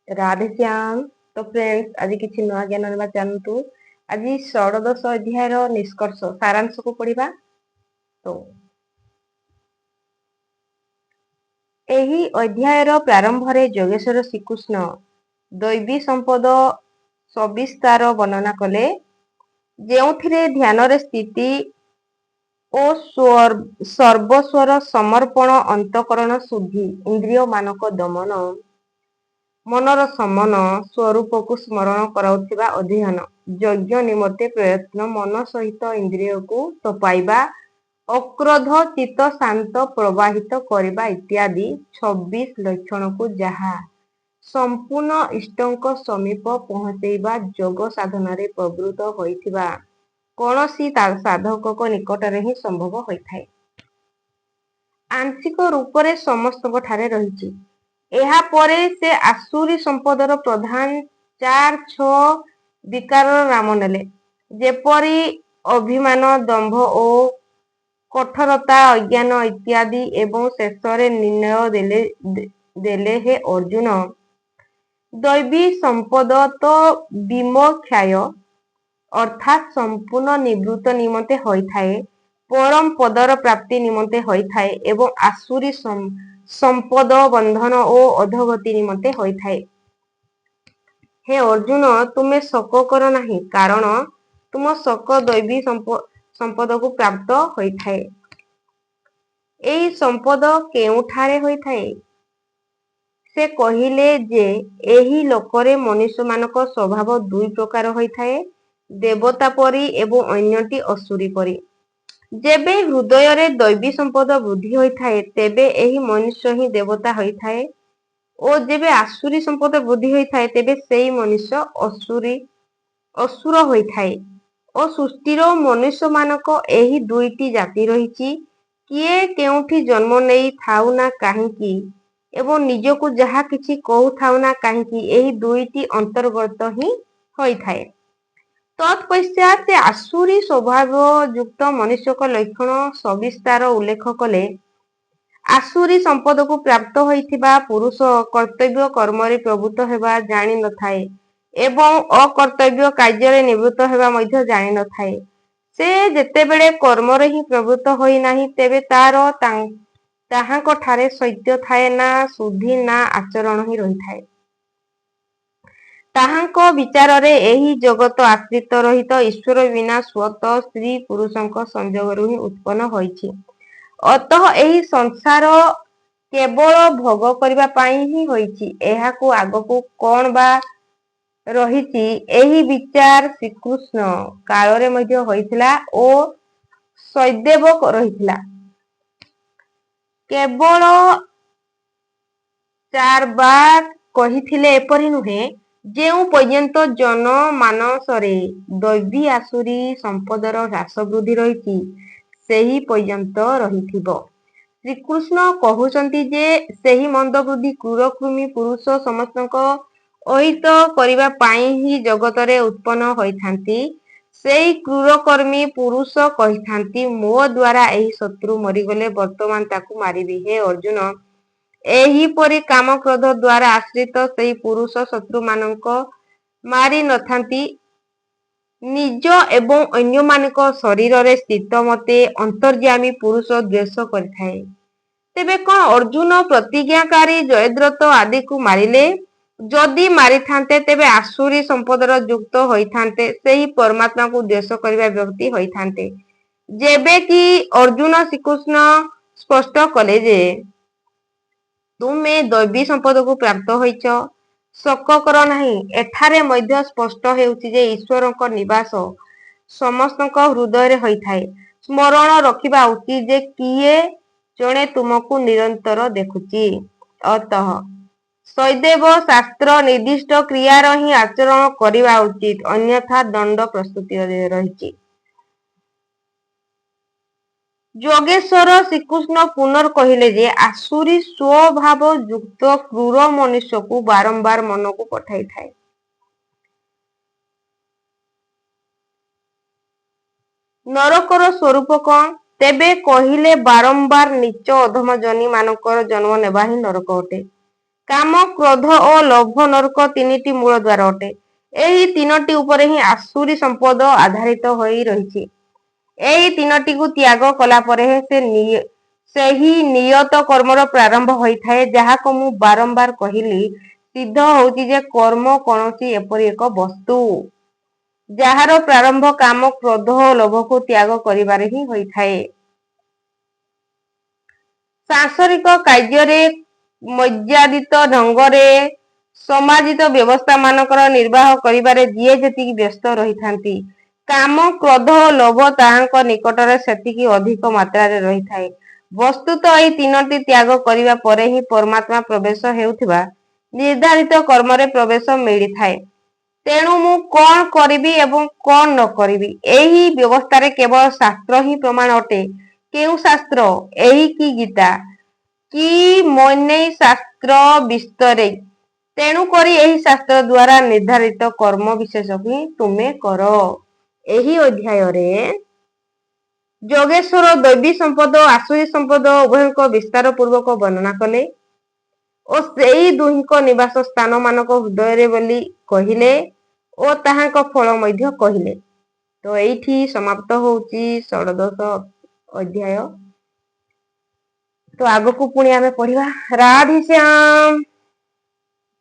राधे श्याम। तो फ्रेंड्स आज किसी नुआ ज्ञान ना जानतु। आज षोडश अध्याय निष्कर्ष सारांश को पढ़ा। तो यही अध्याय प्रारंभ रे जोगेश्वर श्रीकृष्ण दैवी संपद सविस्तार वर्णना कले, जेउथिरे ध्यान रे स्थिति और सर्वस्वर समर्पण, अंतकरण शुद्धि, इंद्रिय मानक दमन, मनर समन, स्वरूप को स्मरण कराउथिबा अध्ययन, यज्ञ निमते प्रयत्न, मन सहित इंद्रिय को तपाइबा, अक्रोध चित्त शांत प्रवाहित करबा इत्यादि 26 लक्षण को जहा संपूर्ण इष्टंक समीप पहुंचेबा जोग साधन रे प्रवृत्त होइथिबा कौनसी साधक को निकट रे ही संभव होइथाय। आंशिक रूप रे समस्त ठारे रहिछि। ଏହା ପରେ ସେ ଆସୁରୀ ସମ୍ପଦର ପ୍ରଧାନ 4-6 ବିକାରର ନାମ ନେଲେ, ଯେପରି ଅଭିମାନ, ଦମ୍ଭ ଓ କଠୋରତା, ଅଜ୍ଞାନ ଇତ୍ୟାଦି, ଏବଂ ଶେଷରେ ନିର୍ଣ୍ଣୟ ଦେଲେ ହେ ଅର୍ଜୁନ, ଦୈବୀ ସମ୍ପଦ ତ ବିମୋକ୍ଷାୟ ଅର୍ଥାତ୍ ସମ୍ପୂର୍ଣ୍ଣ ନିବୃତ୍ତ ନିମନ୍ତେ ହୋଇଥାଏ, ପରମ ପଦର ପ୍ରାପ୍ତି ନିମନ୍ତେ ହୋଇଥାଏ ଏବଂ ଆସୁରୀ ସମ୍ପଦ ବନ୍ଧନ ଓ ଅଧୋଗତି ନିମନ୍ତେ ହୋଇଥାଏ। ହେ ଅର୍ଜୁନ, ତୁମେ ଶୋକ କର ନାହିଁ, କାରଣ ତୁମ ଶୋକ ଦୈବୀ ସମ୍ପଦକୁ ପ୍ରାପ୍ତ ହୋଇଥାଏ। ଏହି ସମ୍ପଦ କେଉଁଠାରେ ହୋଇଥାଏ? ସେ କହିଲେ ଯେ ଏହି ଲୋକରେ ମନୁଷ୍ୟମାନଙ୍କ ସ୍ୱଭାବ ଦୁଇ ପ୍ରକାର ହୋଇଥାଏ, ଦେବତା ପରି ଏବଂ ଅନ୍ୟଟି ଅସୁରୀ ପରି। ଯେବେ ହୃଦୟରେ ଦୈବୀ ସମ୍ପଦ ବୃଦ୍ଧି ହୋଇଥାଏ, ତେବେ ଏହି ମନୁଷ୍ୟ ହିଁ ଦେବତା ହୋଇଥାଏ, ଓ ଯେବେ ଆସୁରୀ ସମ୍ପଦ ବୃଦ୍ଧି ହୋଇଥାଏ, ତେବେ ସେହି ମନୁଷ୍ୟ ଅସୁର ହୋଇଥାଏ। ଓ ସୃଷ୍ଟିର ମନୁଷ୍ୟମାନଙ୍କ ଏହି ଦୁଇଟି ଜାତି ରହିଛି। କିଏ କେଉଁଠି ଜନ୍ମ ନେଇ ଥାଉ ନା କାହିଁକି ଏବଂ ନିଜକୁ ଯାହା କିଛି କହୁଥାଉ ନା କାହିଁକି, ଏହି ଦୁଇଟି ଅନ୍ତର୍ଗତ ହିଁ ହୋଇଥାଏ। ତତ୍ପଶ୍ଚାତ୍ ସେ ଆସୁରୀ ସ୍ୱଭାବଯୁକ୍ତ ମନୁଷ୍ୟଙ୍କ ଲକ୍ଷଣ ସବିସ୍ତାର ଉଲ୍ଲେଖ କଲେ। ଆସୁରୀ ସମ୍ପଦକୁ ପ୍ରାପ୍ତ ହୋଇଥିବା ପୁରୁଷ କର୍ତ୍ତବ୍ୟ କର୍ମରେ ପ୍ରବୃତ୍ତ ହେବା ଜାଣିନଥାଏ ଏବଂ ଅକର୍ତ୍ତବ୍ୟ କାର୍ଯ୍ୟରେ ନିବୃତ୍ତ ହେବା ମଧ୍ୟ ଜାଣିନଥାଏ। ସେ ଯେତେବେଳେ କର୍ମରେ ହିଁ ପ୍ରବୃତ୍ତ ହୋଇନାହିଁ, ତେବେ ତାହାଙ୍କଠାରେ ସତ୍ୟ ଥାଏ ନା ଶୁଦ୍ଧି ନା ଆଚରଣ ହିଁ ରହିଥାଏ। ତାହାଙ୍କ ବିଚାରରେ ଏହି ଜଗତ ଆଶ୍ରିତ ରହିତ ଈଶ୍ୱର ବିନା ସ୍ୱତଃ ସ୍ତ୍ରୀ ପୁରୁଷଙ୍କ ସଂଯୋଗରୁ ହିଁ ଉତ୍ପନ୍ନ ହୋଇଛି। ଅତଃ ଏହି ସଂସାର କେବଳ ଭୋଗ କରିବା ପାଇଁ ହିଁ ହୋଇଛି। ଏହାକୁ ଆଗକୁ କଣ ବା ରହିଛି, ଏହି ବିଚାର ଶ୍ରୀକୃଷ୍ଣ କାଳରେ ମଧ୍ୟ ହୋଇଥିଲା ଓ ସଦୈବ ରହିଥିଲା। କେବଳ ଚାର୍ବାକ କହିଥିଲେ ଏପରି ନୁହେଁ, ଯେଉଁ ପର୍ଯ୍ୟନ୍ତ ଜନମାନସରେ ଦୈବୀ ଆସୁରୀ ସମ୍ପଦର ହ୍ରାସ ବୃଦ୍ଧି ରହିଛି, ସେହି ପର୍ଯ୍ୟନ୍ତ ରହିଥିବ। ଶ୍ରୀକୃଷ୍ଣ କହୁଛନ୍ତି ଯେ ସେହି ମନ୍ଦ ବୁଦ୍ଧି କ୍ରୂର କୃମି ପୁରୁଷ ସମସ୍ତଙ୍କ ଅହିତ କରିବା ପାଇଁ ହିଁ ଜଗତରେ ଉତ୍ପନ୍ନ ହୋଇଥାନ୍ତି। ସେହି କ୍ରୂରକର୍ମୀ ପୁରୁଷ କହିଥାନ୍ତି, ମୋ ଦ୍ୱାରା ଏହି ଶତ୍ରୁ ମରିଗଲେ ବର୍ତ୍ତମାନ ତାକୁ ମାରିବି। ହେ ଅର୍ଜୁନ, ଏହିପରି କାମ କ୍ରୋଧ ଦ୍ୱାରା ଆଶ୍ରିତ ସେହି ପୁରୁଷ ଶତ୍ରୁମାନଙ୍କ ମାରି ନଥାନ୍ତି, ନିଜ ଏବଂ ଅନ୍ୟମାନଙ୍କ ଶରୀରରେ ସ୍ଥିତ ମତେ ଅନ୍ତର୍ଯ୍ୟାମୀ ପୁରୁଷ ଦ୍ୱେଷ କରିଥାଏ। ତେବେ କଣ ଅର୍ଜୁନ ପ୍ରତିଜ୍ଞାକାରୀ ଜୟଦ୍ରଥ ଆଦିକୁ ମାରିଲେ? ଯଦି ମାରିଥାନ୍ତେ, ତେବେ ଆସୁରୀ ସମ୍ପଦର ଯୁକ୍ତ ହୋଇଥାନ୍ତେ, ସେହି ପରମାତ୍ମାକୁ ଦ୍ୱେଷ କରିବା ବ୍ୟକ୍ତି ହୋଇଥାନ୍ତେ। ଯେବେ କି ଅର୍ଜୁନ ଶ୍ରୀକୃଷ୍ଣ ସ୍ପଷ୍ଟ କଲେ ଯେ ତୁମେ ଦୈବୀ ସମ୍ପଦକୁ ପ୍ରାପ୍ତ ହୋଇଛ, ଶୋକ କର ନାହିଁ। ଏଠାରେ ମଧ୍ୟ ସ୍ପଷ୍ଟ ହେଉଛି ଯେ ଈଶ୍ୱରଙ୍କ ନିବାସ ସମସ୍ତଙ୍କ ହୃଦୟରେ ହୋଇଥାଏ। ସ୍ମରଣ ରଖିବା ଉଚିତ ଯେ କିଏ ଜଣେ ତୁମକୁ ନିରନ୍ତର ଦେଖୁଛି। ଅତଃ ସଦୈବ ଶାସ୍ତ୍ର ନିର୍ଦ୍ଦିଷ୍ଟ କ୍ରିୟାର ହିଁ ଆଚରଣ କରିବା ଉଚିତ, ଅନ୍ୟଥା ଦଣ୍ଡ ପ୍ରସ୍ତୁତି ରହିଛି। ଯୋଗେଶ୍ୱର ଶ୍ରୀକୃଷ୍ଣ ପୁନର୍ କହିଲେ ଯେ ଆସୁରୀ ସ୍ୱଭାବ ଯୁକ୍ତ କ୍ରୂର ମନୁଷ୍ୟକୁ ବାରମ୍ବାର ମନକୁ ପଠାଇଥାଏ। ନରକର ସ୍ୱରୂପ କଣ? ତେବେ କହିଲେ ବାରମ୍ବାର ନୀଚ ଅଧମ ଜନି ମାନଙ୍କର ଜନ୍ମ ନେବା ହିଁ ନରକ ଅଟେ। କାମ, କ୍ରୋଧ ଓ ଲୋଭ ନରକ ତିନିଟି ମୂଳ ଦ୍ୱାର ଅଟେ। ଏହି ତିନୋଟି ଉପରେ ହିଁ ଆସୁରୀ ସମ୍ପଦ ଆଧାରିତ ହୋଇ ରହିଛି। ଏହି ତିନୋଟିକୁ ତ୍ୟାଗ କଲା ପରେ ସେହି ନିୟତ କର୍ମର ପ୍ରାରମ୍ଭ ହୋଇଥାଏ, ଯାହାକୁ ମୁଁ ବାରମ୍ବାର କହିଲି। ସିଦ୍ଧ ହେଉଛି ଯେ କର୍ମ କୌଣସି ଏପରି ଏକ ବସ୍ତୁ ଯାହାର ପ୍ରାରମ୍ଭ କାମ, କ୍ରୋଧ ଓ ଲୋଭକୁ ତ୍ୟାଗ କରିବାରେ ହିଁ ହୋଇଥାଏ। ସାଂସାରିକ କାର୍ଯ୍ୟରେ ମର୍ଯ୍ୟାଦିତ ଢଙ୍ଗରେ ସମାଜିତ ବ୍ୟବସ୍ଥା ମାନଙ୍କର ନିର୍ବାହ କରିବାରେ ଯିଏ ଯେତିକି ବ୍ୟସ୍ତ ରହିଥାନ୍ତି, କାମ, କ୍ରୋଧ ଓ ଲୋଭ ତାହାଙ୍କ ନିକଟରେ ସେତିକି ଅଧିକ ମାତ୍ରାରେ ରହିଥାଏ। ବସ୍ତୁତଃ ଏହି ତିନୋଟି ତ୍ୟାଗ କରିବା ପରେ ହିଁ ପରମାତ୍ମା ପ୍ରବେଶ ହେଉଥିବା ନିର୍ଦ୍ଧାରିତ କର୍ମରେ ପ୍ରବେଶ ମିଳିଥାଏ। ତେଣୁ ମୁଁ କଣ କରିବି ଏବଂ କଣ ନ କରିବି, ଏହି ବ୍ୟବସ୍ଥାରେ କେବଳ ଶାସ୍ତ୍ର ହିଁ ପ୍ରମାଣ ଅଟେ। କେଉଁ ଶାସ୍ତ୍ର? ଏହି କି ଗୀତା କି ମୈନେଇ ଶାସ୍ତ୍ର ବିସ୍ତରେ। ତେଣୁ କରି ଏହି ଶାସ୍ତ୍ର ଦ୍ୱାରା ନିର୍ଦ୍ଧାରିତ କର୍ମ ବିଶେଷକୁ ହିଁ ତୁମେ କର। ଏହି ଅଧ୍ୟାୟରେ ଯୋଗେଶ୍ୱର ଦୈବୀ ସମ୍ପଦ ଓ ଆସୁରୀ ସମ୍ପଦ ଉଭୟଙ୍କ ବିସ୍ତାର ପୂର୍ବକ ବର୍ଣ୍ଣନା କଲେ ଓ ସେହି ଦୁହିଁଙ୍କ ନିବାସ ସ୍ଥାନ ମାନଙ୍କ ହୃଦୟରେ ବୋଲି କହିଲେ ଓ ତାହାଙ୍କ ଫଳ ମଧ୍ୟ କହିଲେ। ତ ଏଇଠି ସମାପ୍ତ ହଉଛି ଷୋଡ଼ଶ ଅଧ୍ୟାୟ। ତ ଆଗକୁ ପୁଣି ଆମେ ପଢିବା। ରାଧେ ଶ୍ୟାମ।